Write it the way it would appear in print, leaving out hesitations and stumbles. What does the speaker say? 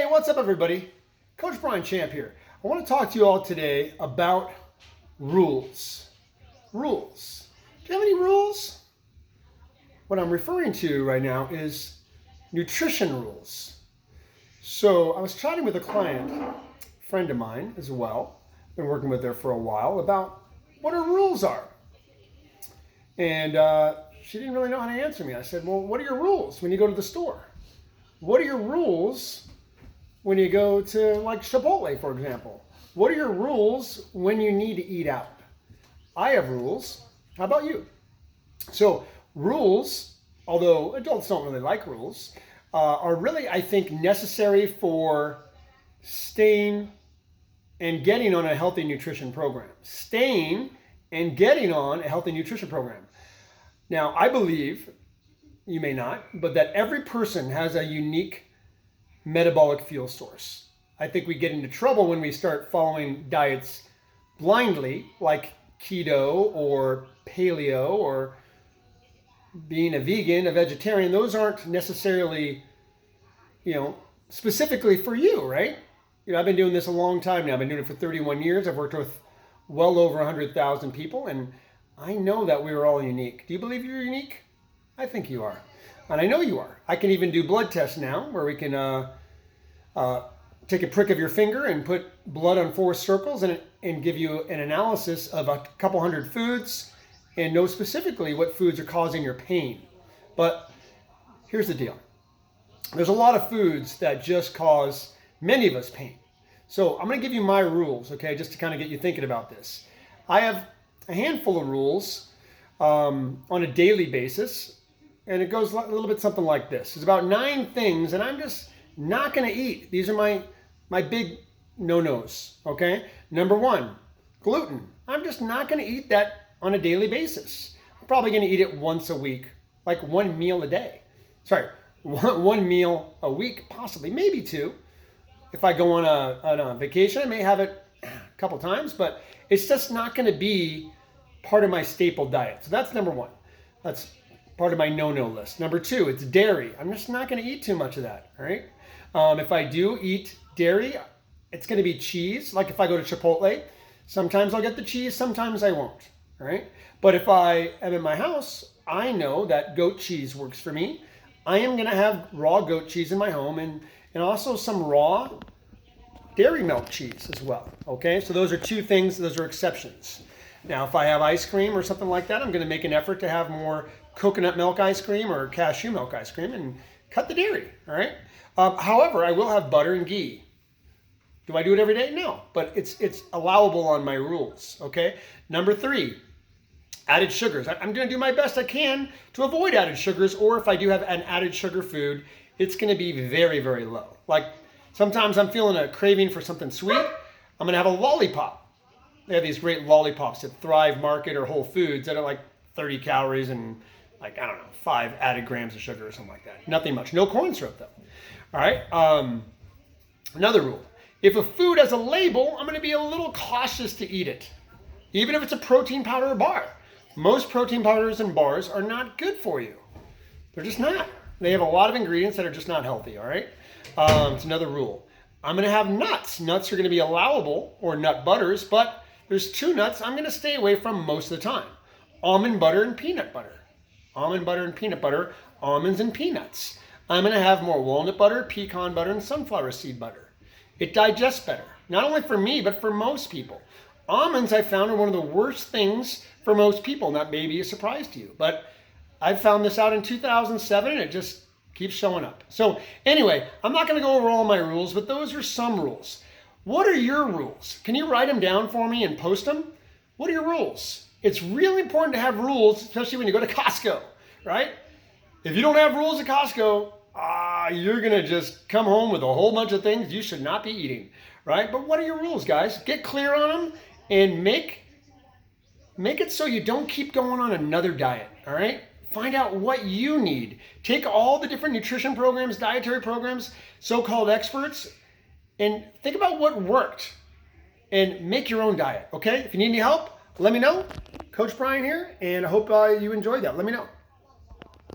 what's up everybody? Coach Brian Champ here. I want to talk to you all today about rules. Rules. Do you have any rules? What I'm referring to right now is nutrition rules. So I was chatting with a client, friend of mine as well, been working with her for a while, about what her rules are. And she didn't really know how to answer me. I said, well, what are your rules when you go to the store? What are your rules when you go to like Chipotle, for example? What are your rules when you need to eat out? I have rules. How about you? So rules, although adults don't really like rules, are really, I think, necessary for staying and getting on a healthy nutrition program. Staying and getting on a healthy nutrition program. Now, I believe, you may not, but that every person has a unique metabolic fuel source. I think we get into trouble when we start following diets blindly, like keto or paleo or being a vegan, a vegetarian. Those aren't necessarily, specifically for you, right? I've been doing this a long time now. I've been doing it for 31 years. I've worked with well over 100,000 people, and I know that we are all unique. Do you believe you're unique? I think you are. And I know you are. I can even do blood tests now where we can take a prick of your finger and put blood on 4 circles and give you an analysis of a couple hundred foods and know specifically what foods are causing your pain. But here's the deal. There's a lot of foods that just cause many of us pain. So I'm going to give you my rules, okay, just to kind of get you thinking about this. I have a handful of rules on a daily basis. And it goes a little bit something like this. It's about 9 things that I'm just not going to eat. These are my big no-nos, okay? Number 1, gluten. I'm just not going to eat that on a daily basis. I'm probably going to eat it once a week, like 1 meal a day. Sorry, one meal a week, possibly, maybe 2. If I go on a vacation, I may have it a couple times, but it's just not going to be part of my staple diet. So that's number 1. That's part of my no-no list. Number 2, it's dairy. I'm just not going to eat too much of that, all right? If I do eat dairy, it's going to be cheese. Like if I go to Chipotle, sometimes I'll get the cheese, sometimes I won't, all right? But if I am in my house, I know that goat cheese works for me. I am going to have raw goat cheese in my home and also some raw dairy milk cheese as well, okay? So those are 2 things, those are exceptions. Now, if I have ice cream or something like that, I'm going to make an effort to have more coconut milk ice cream or cashew milk ice cream and cut the dairy, all right? However, I will have butter and ghee. Do I do it every day? No, but it's allowable on my rules, okay? Number 3, added sugars. I'm going to do my best I can to avoid added sugars, or if I do have an added sugar food, it's going to be very, very low. Like sometimes I'm feeling a craving for something sweet. I'm going to have a lollipop. They have these great lollipops at Thrive Market or Whole Foods that are like 30 calories and 5 added grams of sugar or something like that. Nothing much. No corn syrup though. All right. Another rule. If a food has a label, I'm going to be a little cautious to eat it. Even if it's a protein powder or bar. Most protein powders and bars are not good for you. They're just not. They have a lot of ingredients that are just not healthy. All right. It's another rule. I'm going to have nuts. Nuts are going to be allowable, or nut butters, but there's 2 nuts I'm going to stay away from most of the time. Almond butter and peanut butter. Almond butter and peanut butter, almonds and peanuts. I'm going to have more walnut butter, pecan butter, and sunflower seed butter. It digests better, not only for me, but for most people. Almonds, I found, are one of the worst things for most people, and that may be a surprise to you. But I found this out in 2007, and it just keeps showing up. So anyway, I'm not going to go over all my rules, but those are some rules. What are your rules? Can you write them down for me and post them? What are your rules? It's really important to have rules, especially when you go to Costco, right? If you don't have rules at Costco, you're going to just come home with a whole bunch of things you should not be eating, right? But what are your rules, guys? Get clear on them and make it so you don't keep going on another diet, all right? Find out what you need. Take all the different nutrition programs, dietary programs, so-called experts, and think about what worked and make your own diet, okay? If you need any help, let me know. Coach Brian here, and I hope you enjoyed that. Let me know.